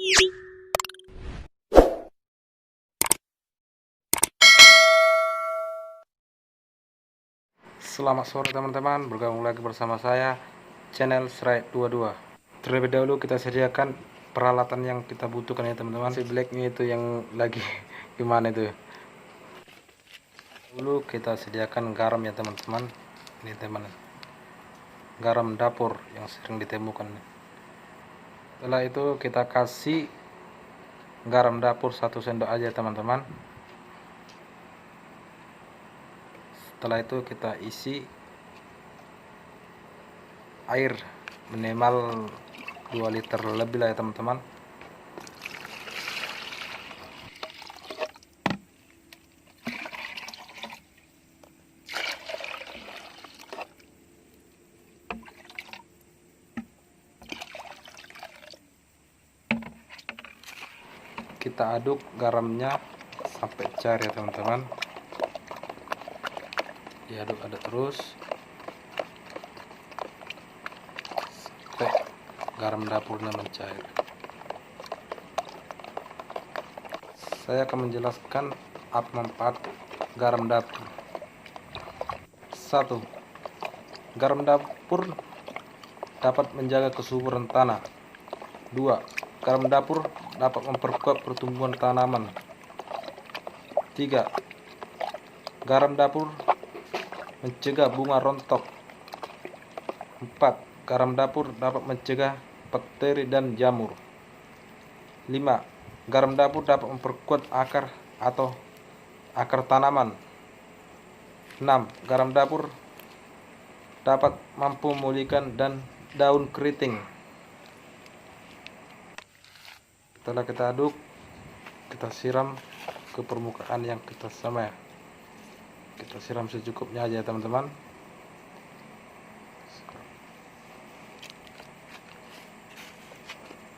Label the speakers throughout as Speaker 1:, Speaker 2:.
Speaker 1: Selamat sore teman-teman, bergabung lagi bersama saya channel Shrek22. Terlebih dahulu kita sediakan peralatan yang kita butuhkan ya teman-teman. Si blacknya itu yang lagi gimana itu. Dulu kita sediakan garam ya teman-teman. Ini teman, garam dapur yang sering ditemukan. Setelah itu kita kasih garam dapur 1 sendok aja teman-teman. Setelah itu kita isi air minimal 2 liter lebih lah ya teman-teman. Kita aduk garamnya sampai cair ya teman-teman. Diaduk-aduk terus sampai garam dapurnya mencair. Saya akan menjelaskan apa manfaat garam dapur. 1. Garam dapur dapat menjaga kesuburan tanah. 2. Garam dapur dapat memperkuat pertumbuhan tanaman. 3. Garam dapur mencegah bunga rontok. 4. Garam dapur dapat mencegah bakteri dan jamur. 5. Garam dapur dapat memperkuat akar atau akar tanaman. 6. Garam dapur dapat mampu memulihkan dan daun keriting. Setelah kita aduk, kita siram ke permukaan yang kita sama. Kita siram secukupnya aja teman-teman.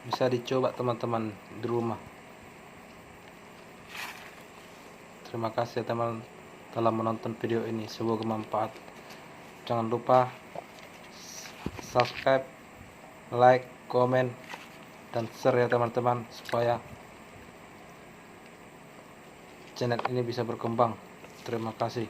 Speaker 1: Bisa dicoba teman-teman di rumah. Terima kasih teman telah menonton video ini, semoga bermanfaat. Jangan lupa subscribe, like, komen, dan share ya teman-teman, supaya channel ini bisa berkembang. Terima kasih.